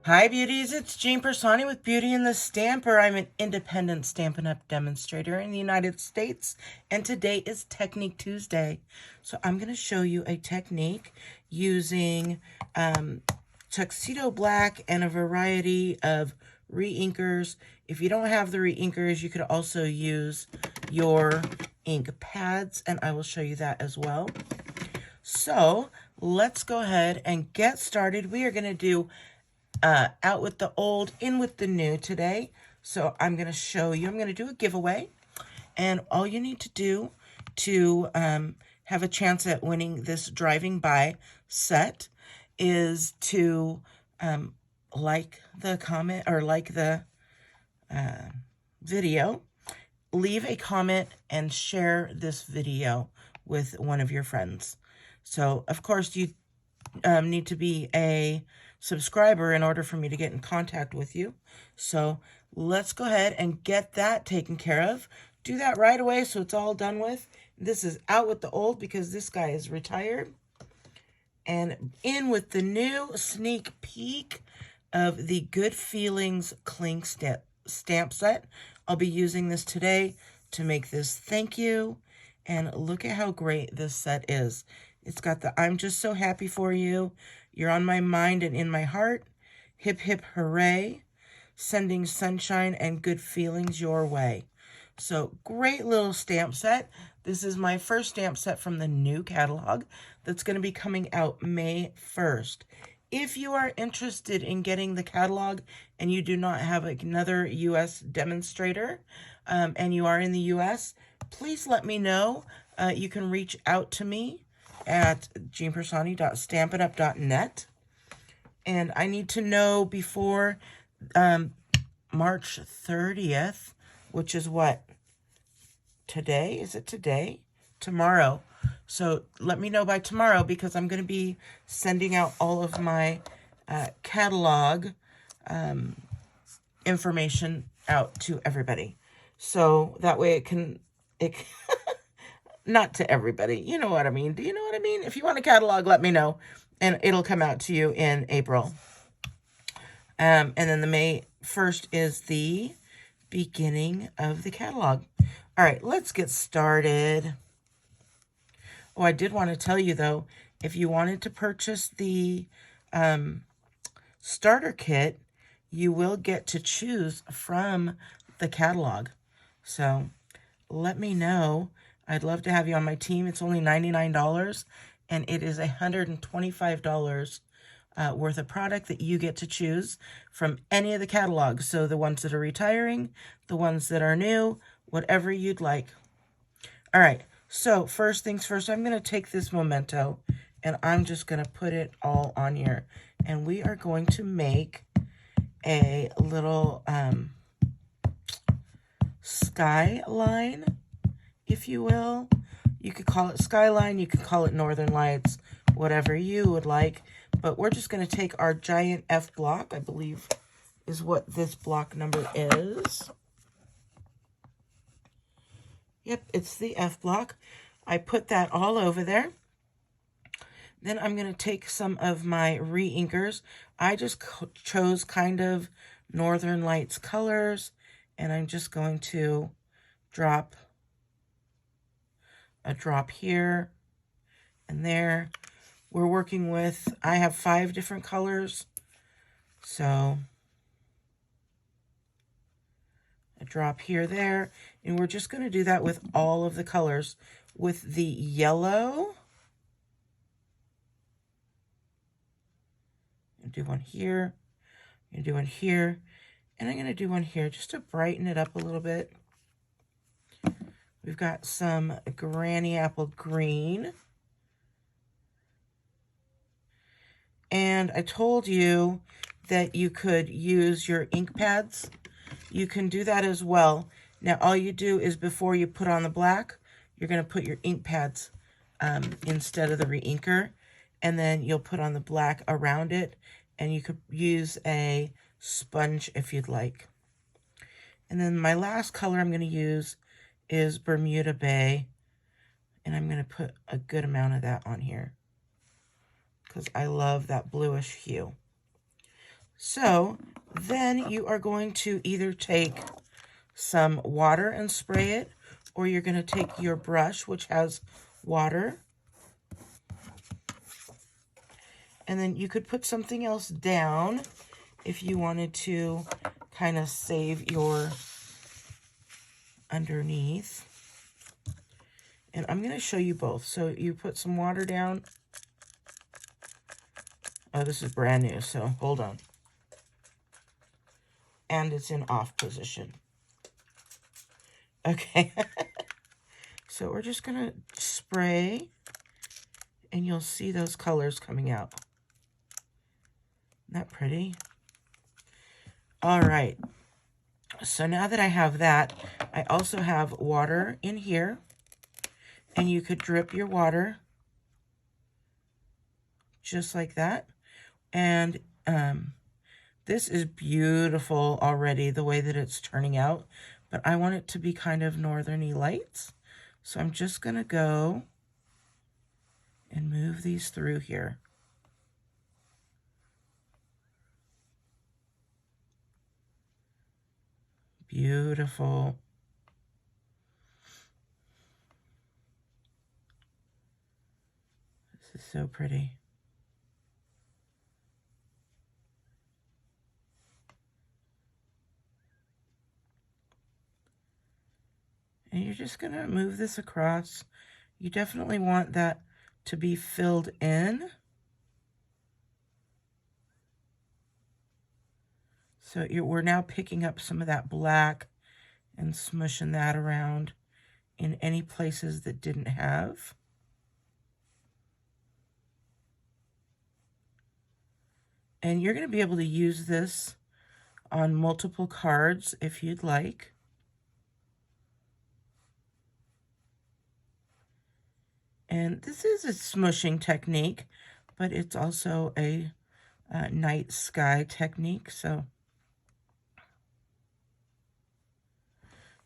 Hi beauties, it's Jean Persani with Beauty and the Stamper. I'm an independent Stampin' Up! Demonstrator in the United States, and today is Technique Tuesday. So I'm going to show you a technique using tuxedo black and a variety of re-inkers. If you don't have the re-inkers, you could also use your ink pads, and I will show you that as well. So let's go ahead and get started. We are going to do out with the old, in with the new today. So I'm going to show you, I'm going to do a giveaway. And all you need to do to have a chance at winning this driving by set is to like the comment or like the video, leave a comment, and share this video with one of your friends. So, of course, you need to be a subscriber in order for me to get in contact with you. So let's go ahead and get that taken care of. Do that right away so it's all done with. This is out with the old because this guy is retired. And in with the new sneak peek of the Good Feelings Cling stamp set. I'll be using this today to make this thank you. And look at how great this set is. It's got the I'm just so happy for you. You're on my mind and in my heart. Hip, hip, hooray. Sending sunshine and good feelings your way. So great little stamp set. This is my first stamp set from the new catalog that's going to be coming out May 1st. If you are interested in getting the catalog and you do not have another U.S. demonstrator and you are in the U.S., please let me know. You can reach out to me at jeanpersani.stampinup.net. And I need to know before March 30th, which is what? Today? Is it today? Tomorrow. So let me know by tomorrow because I'm going to be sending out all of my catalog information out to everybody. So that way it not to everybody. You know what I mean? Do you know what I mean? If you want a catalog, let me know and it'll come out to you in April. And then the May 1st is the beginning of the catalog. All right, let's get started. Oh, I did want to tell you, though, if you wanted to purchase the starter kit, you will get to choose from the catalog. So let me know. I'd love to have you on my team. It's only $99, and it is $125 worth of product that you get to choose from any of the catalogs. So the ones that are retiring, the ones that are new, whatever you'd like. All right, so first things first, I'm going to take this memento and I'm just going to put it all on here. And we are going to make a little skyline, if you will. You could call it skyline, you could call it northern lights, whatever you would like. But we're just going to take our giant F block, I believe is what this block number is. Yep, it's the F block. I put that all over there. Then I'm going to take some of my re-inkers. I just chose kind of Northern Lights colors, and I'm just going to drop a drop here and there. We're working with, I have 5 different colors, so a drop here, there, and we're just going to do that with all of the colors. With the yellow, I'm going to do one here, I'm going to do one here, and I'm going to do one here just to brighten it up a little bit. We've got some Granny Apple Green. And I told you that you could use your ink pads. You can do that as well. Now, all you do is before you put on the black, you're going to put your ink pads instead of the re-inker. And then you'll put on the black around it. And you could use a sponge if you'd like. And then my last color I'm going to use is Bermuda Bay. And I'm going to put a good amount of that on here, because I love that bluish hue. So then you are going to either take some water and spray it, or you're going to take your brush, which has water, and then you could put something else down if you wanted to kind of save your underneath. And I'm going to show you both. So you put some water down. Oh, this is brand new, so hold on. And it's in off position. Okay. So we're just going to spray, and you'll see those colors coming out. Isn't that pretty? All right. So now that I have that, I also have water in here, and you could drip your water just like that. And this is beautiful already, the way that it's turning out, but I want it to be kind of northerny lights. So I'm just going to go and move these through here. Beautiful. This is so pretty. And you're just going to move this across. You definitely want that to be filled in. So we're now picking up some of that black and smushing that around in any places that didn't have. And you're going to be able to use this on multiple cards if you'd like. And this is a smushing technique, but it's also a night sky technique. So,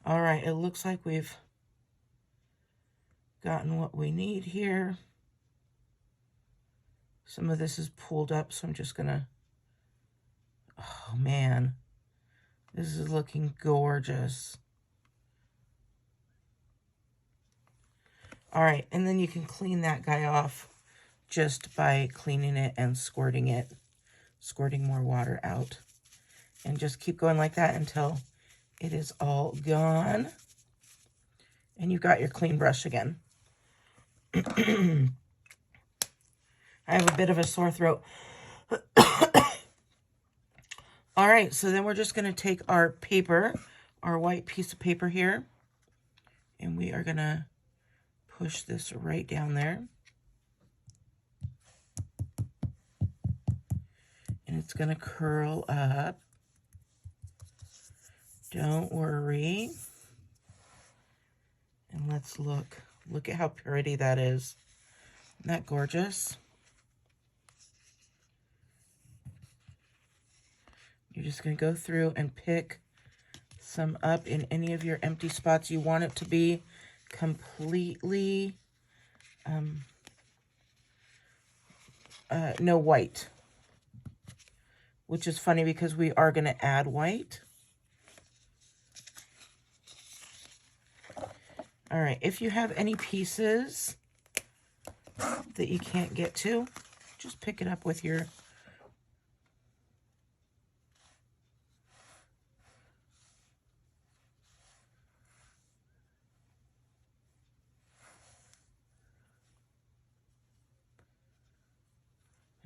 all right, it looks like we've gotten what we need here. Some of this is pulled up, so I'm just gonna, oh man, this is looking gorgeous. All right, and then you can clean that guy off just by cleaning it and squirting more water out. And just keep going like that until it is all gone. And you've got your clean brush again. I have a bit of a sore throat. All right, so then we're just going to take our paper, our white piece of paper here, and we are going to push this right down there. And it's going to curl up. Don't worry. And let's look. Look at how pretty that is. Isn't that gorgeous? You're just going to go through and pick some up in any of your empty spots. You want it to be completely no white, which is funny because we are going to add white. All right, if you have any pieces that you can't get to, just pick it up with your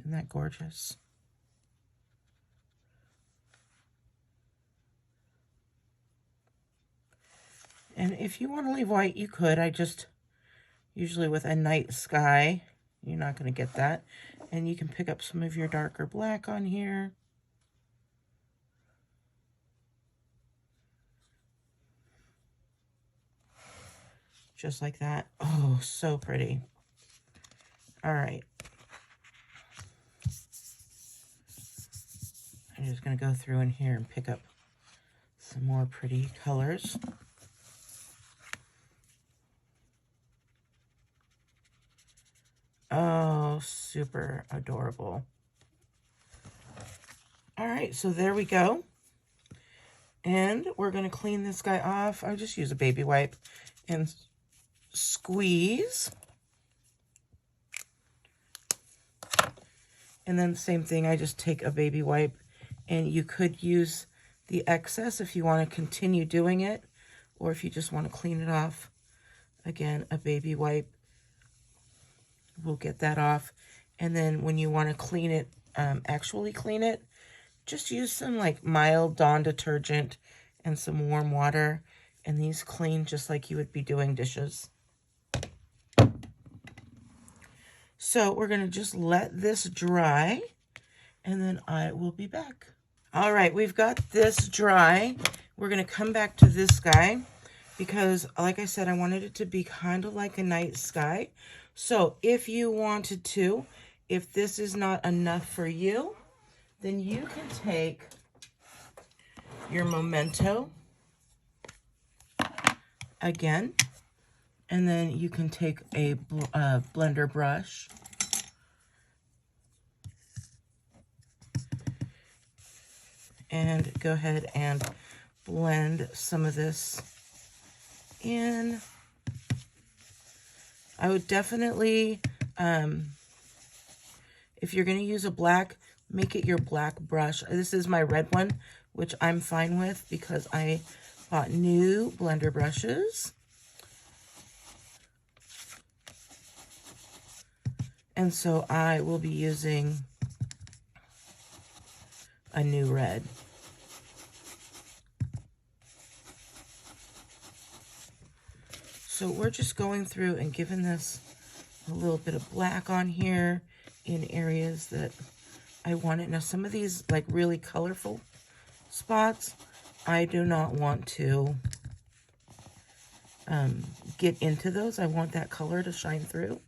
Isn't that gorgeous? And if you want to leave white, you could. I just, usually with a night sky, you're not going to get that. And you can pick up some of your darker black on here. Just like that. Oh, so pretty. All right. I'm just going to go through in here and pick up some more pretty colors. Oh, super adorable. All right, so there we go. And we're going to clean this guy off. I'll just use a baby wipe and squeeze. And then the same thing, I just take a baby wipe, and you could use the excess if you want to continue doing it, or if you just want to clean it off. Again, a baby wipe will get that off. And then when you want to clean it, actually clean it, just use some like mild Dawn detergent and some warm water, and these clean just like you would be doing dishes. So we're going to just let this dry, and then I will be back. All right, we've got this dry. We're going to come back to this guy because, like I said, I wanted it to be kind of like a night sky. So if you wanted to, if this is not enough for you, then you can take your Memento again, and then you can take a blender brush and go ahead and blend some of this in. I would definitely, if you're going to use a black, make it your black brush. This is my red one, which I'm fine with because I bought new blender brushes. And so I will be using a new red. So we're just going through and giving this a little bit of black on here in areas that I want it. Now some of these like really colorful spots, I do not want to get into those. I want that color to shine through.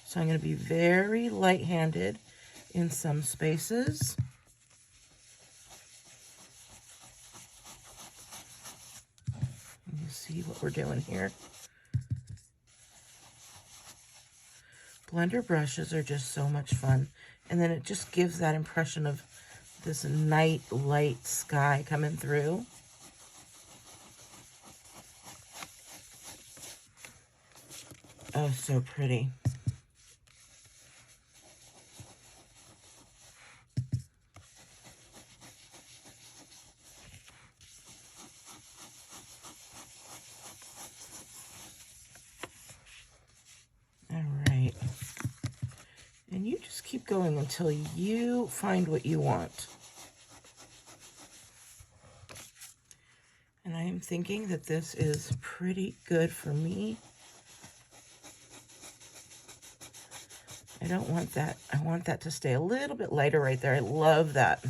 So I'm going to be very light-handed in some spaces. You see what we're doing here. Blender brushes are just so much fun. And then it just gives that impression of this night light sky coming through. Oh, so pretty. And you just keep going until you find what you want. And I am thinking that this is pretty good for me. I don't want that. I want that to stay a little bit lighter right there. I love that.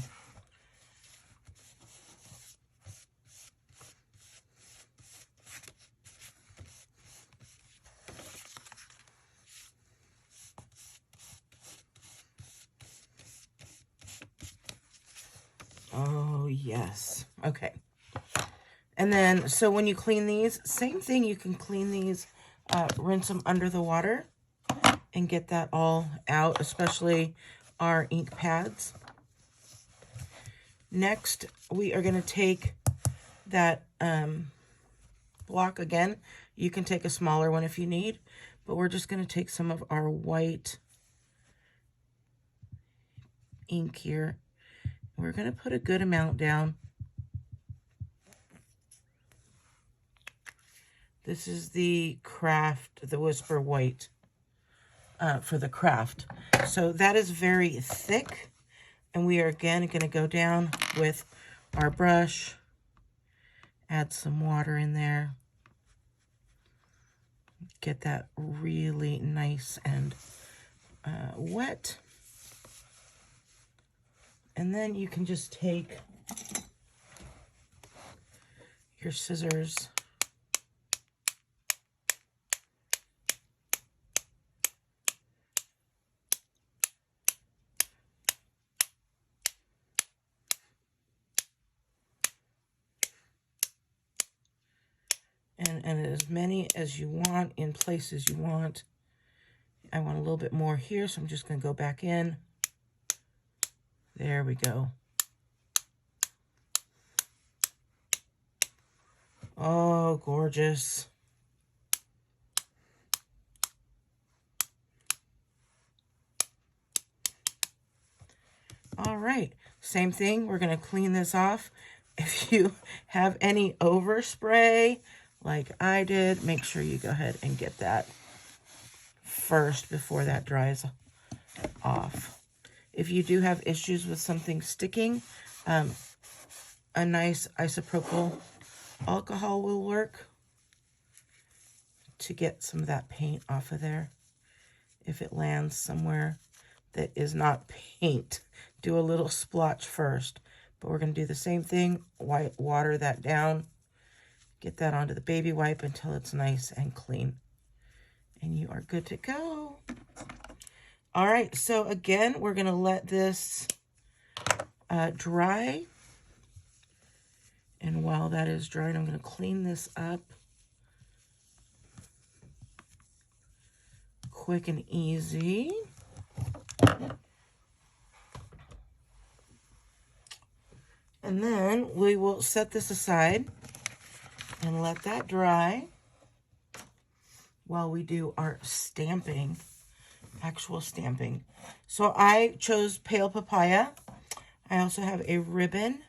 Oh, yes. Okay. And then, so when you clean these, same thing, you can clean these, rinse them under the water and get that all out, especially our ink pads. Next, we are going to take that block again. You can take a smaller one if you need, but we're just going to take some of our white ink here. We're going to put a good amount down. This is the Craft, the Whisper White for the Craft. So that is very thick. And we are again going to go down with our brush, add some water in there, get that really nice and wet. And then you can just take your scissors and as many as you want in places you want. I want a little bit more here, so I'm just going to go back in. There we go. Oh, gorgeous. All right, same thing. We're going to clean this off. If you have any overspray, like I did, make sure you go ahead and get that first before that dries off. If you do have issues with something sticking, a nice isopropyl alcohol will work to get some of that paint off of there. If it lands somewhere that is not paint, do a little splotch first. But we're going to do the same thing, water that down, get that onto the baby wipe until it's nice and clean. And you are good to go. All right, so again, we're going to let this dry. And while that is drying, I'm going to clean this up quick and easy. And then we will set this aside and let that dry while we do our stamping, actual stamping. So I chose pale papaya. I also have a ribbon.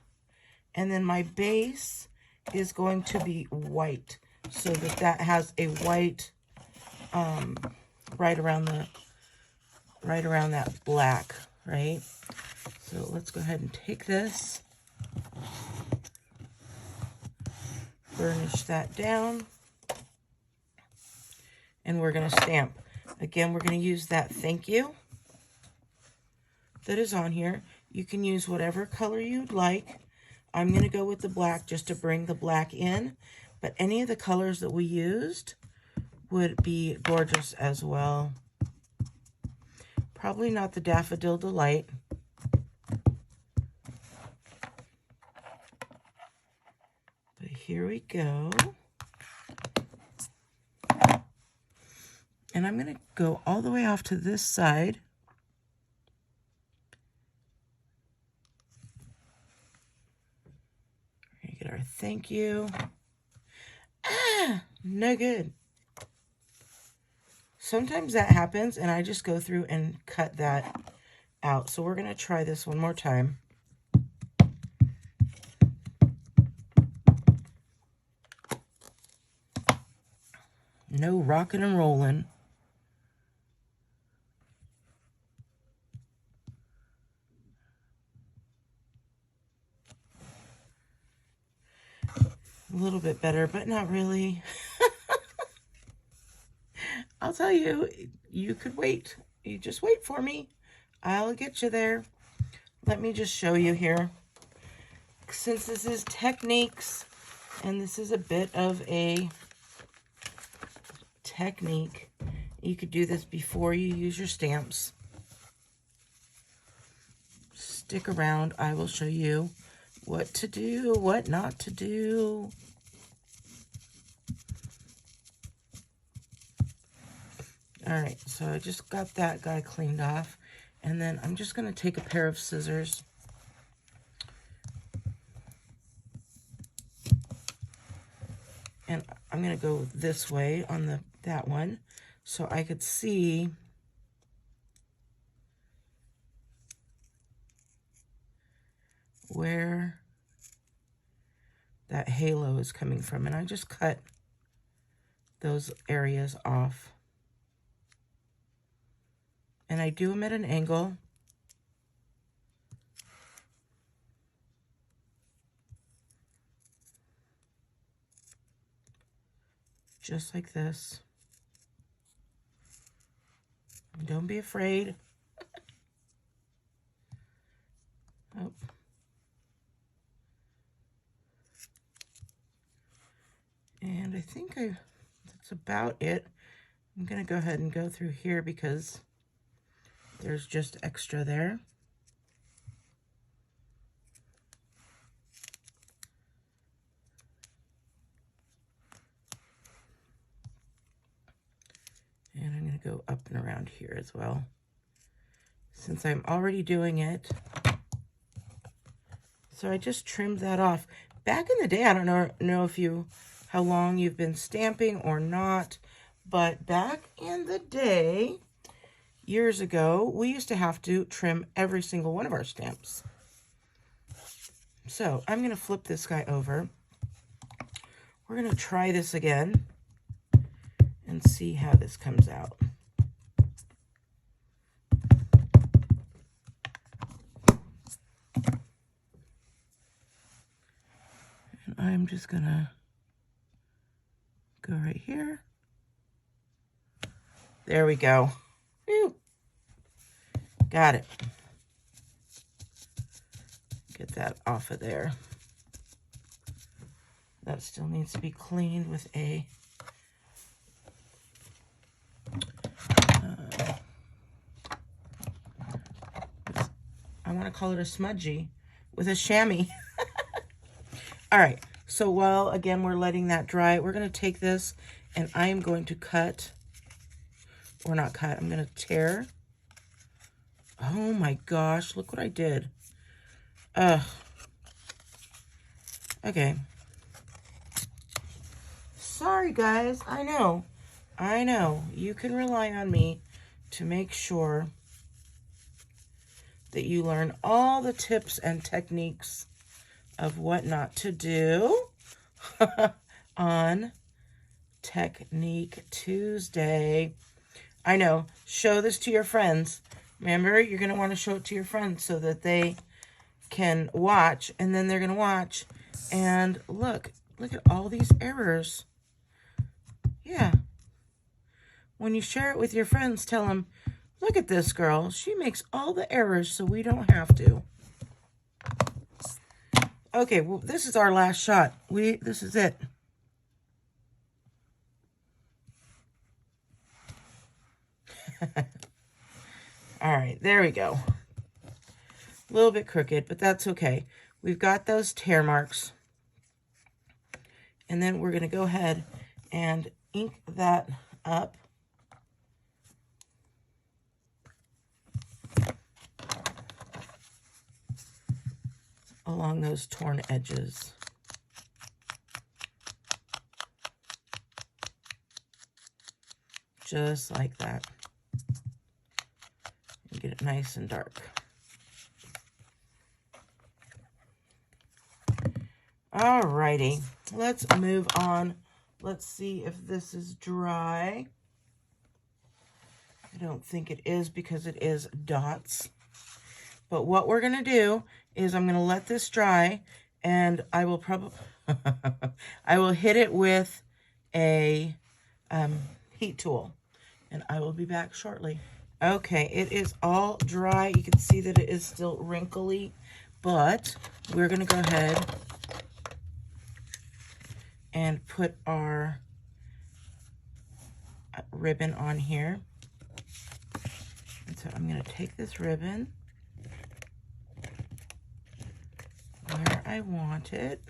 And then my base is going to be white, so that has a white right around that black, right? So let's go ahead and take this, burnish that down, and we're going to stamp. Again, we're going to use that thank you that is on here. You can use whatever color you'd like. I'm going to go with the black just to bring the black in, but any of the colors that we used would be gorgeous as well. Probably not the Daffodil Delight. But here we go. And I'm going to go all the way off to this side. Get our thank you. No good. Sometimes that happens and I just go through and cut that out. So we're going to try this one more time. No rocking and rolling. A little bit better, but not really. I'll tell you, you could wait. You just wait for me. I'll get you there. Let me just show you here. Since this is techniques, and this is a bit of a technique, you could do this before you use your stamps. Stick around. I will show you what to do, what not to do. All right, so I just got that guy cleaned off, and then I'm just going to take a pair of scissors and I'm going to go this way on that one so I could see where that halo is coming from, and I just cut those areas off. And I do them at an angle. Just like this. Don't be afraid. Oh. And I think that's about it. I'm going to go ahead and go through here because there's just extra there. And I'm going to go up and around here as well. Since I'm already doing it. So I just trimmed that off. Back in the day, I don't know if you how long you've been stamping or not, but back in the day, years ago, we used to have to trim every single one of our stamps. So I'm going to flip this guy over. We're going to try this again and see how this comes out. And I'm just going to go right here. There we go. Whew. Got it. Get that off of there. That still needs to be cleaned with a I want to call it a smudgy with a chamois. All right, so while again we're letting that dry, we're going to take this and I am going to cut, or not cut, I'm going to tear. Oh my gosh, look what I did. Okay. Sorry guys, I know. You can rely on me to make sure that you learn all the tips and techniques of what not to do on Technique Tuesday. I know, show this to your friends. Remember, you're going to want to show it to your friends so that they can watch, and then they're going to watch and look at all these errors. Yeah. When you share it with your friends, tell them, look at this girl. She makes all the errors so we don't have to. Okay, well, this is our last shot. This is it. All right, there we go. A little bit crooked, but that's okay. We've got those tear marks. And then we're going to go ahead and ink that up. Along those torn edges. Just like that. And get it nice and dark. Alrighty, let's move on. Let's see if this is dry. I don't think it is because it is dots. But what we're going to do is I'm going to let this dry, and I will probably I will hit it with a heat tool, and I will be back shortly. Okay, it is all dry. You can see that it is still wrinkly, but we're going to go ahead and put our ribbon on here. And so I'm going to take this ribbon where I want it.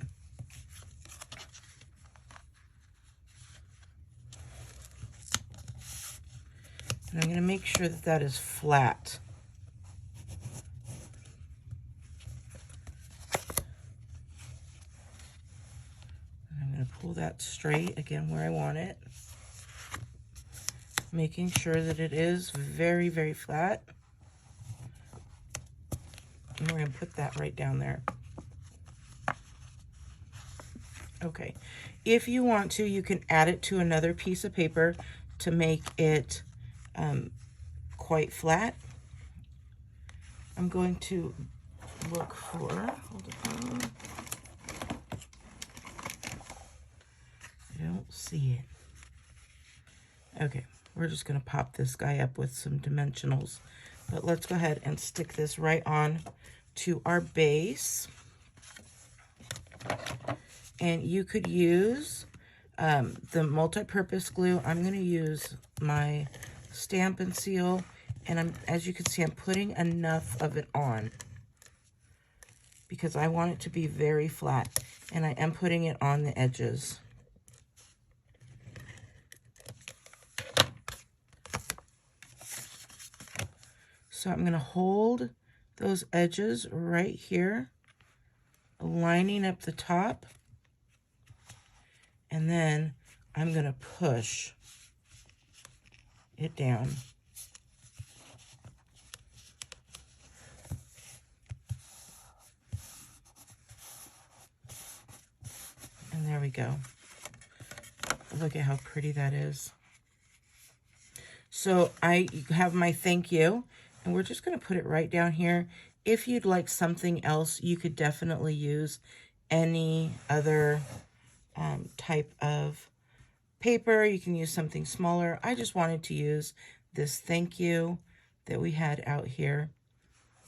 And I'm going to make sure that that is flat. And I'm going to pull that straight again where I want it. Making sure that it is very, very flat. And we're going to put that right down there. Okay, if you want to, you can add it to another piece of paper to make it quite flat. I'm going to look for, hold on. I don't see it. Okay, we're just going to pop this guy up with some dimensionals. But let's go ahead and stick this right on to our base. And you could use the multi-purpose glue. I'm going to use my Stamp and Seal, and as you can see, I'm putting enough of it on because I want it to be very flat, and I am putting it on the edges. So I'm going to hold those edges right here, lining up the top. And then I'm going to push it down. And there we go. Look at how pretty that is. So I have my thank you, and we're just going to put it right down here. If you'd like something else, you could definitely use any other type of paper. You can use something smaller. I just wanted to use this thank you that we had out here,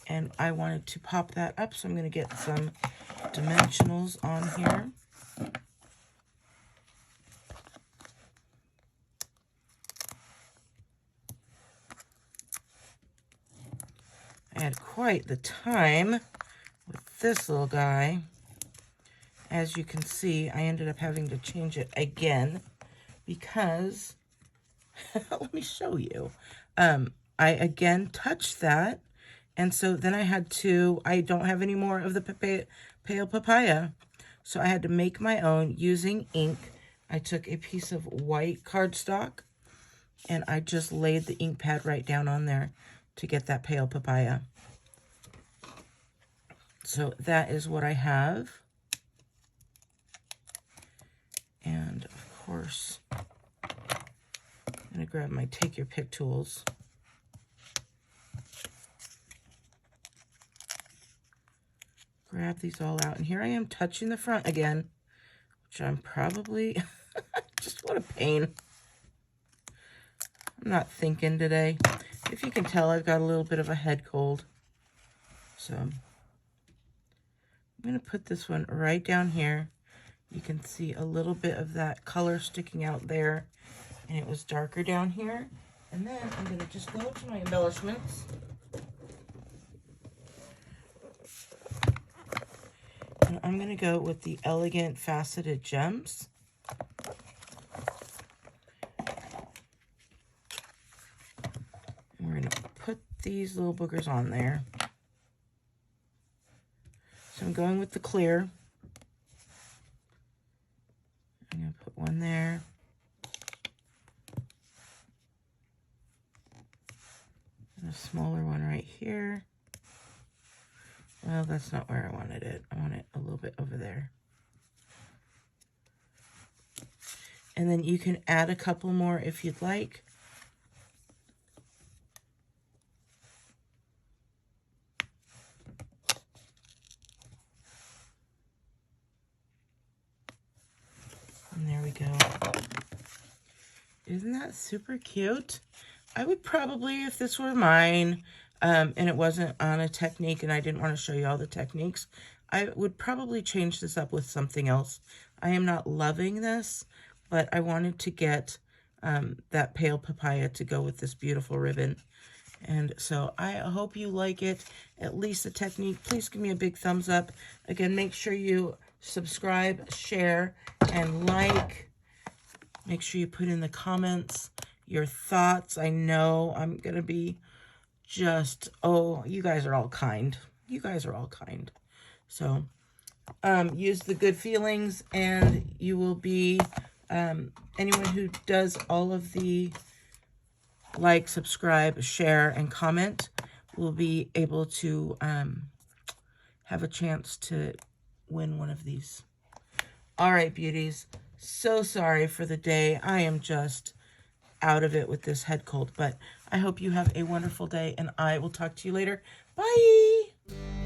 and I wanted to pop that up, so I'm going to get some dimensionals on here. I had quite the time with this little guy. As you can see, I ended up having to change it again because, let me show you. I again touched that, and so then I had to, I don't have any more of the pale papaya, so I had to make my own using ink. I took a piece of white cardstock, and I just laid the ink pad right down on there to get that pale papaya. So that is what I have. And of course, I'm going to grab my Take Your Pick tools. Grab these all out. And here I am touching the front again, which I'm probably, just what a pain. I'm not thinking today. If you can tell, I've got a little bit of a head cold. So I'm going to put this one right down here. You can see a little bit of that color sticking out there, and it was darker down here. And then I'm going to just go to my embellishments. And I'm going to go with the Elegant Faceted Gems. And we're going to put these little boogers on there. So I'm going with the clear. I'm going to put one there. And a smaller one right here. Well, that's not where I wanted it. I want it a little bit over there. And then you can add a couple more if you'd like. And there we go. Isn't that super cute? I would probably, if this were mine, and it wasn't on a technique and I didn't want to show you all the techniques, I would probably change this up with something else. I am not loving this, but I wanted to get that pale papaya to go with this beautiful ribbon. And so I hope you like it, at least the technique. Please give me a big thumbs up. Again, make sure you subscribe, share, and like. Make sure you put in the comments your thoughts. I know I'm going to be just, oh, you guys are all kind. You guys are all kind. So use the good feelings, and you will be, anyone who does all of the like, subscribe, share, and comment will be able to have a chance to win one of these. All right, beauties. So sorry for the day. I am just out of it with this head cold, but I hope you have a wonderful day, and I will talk to you later. Bye.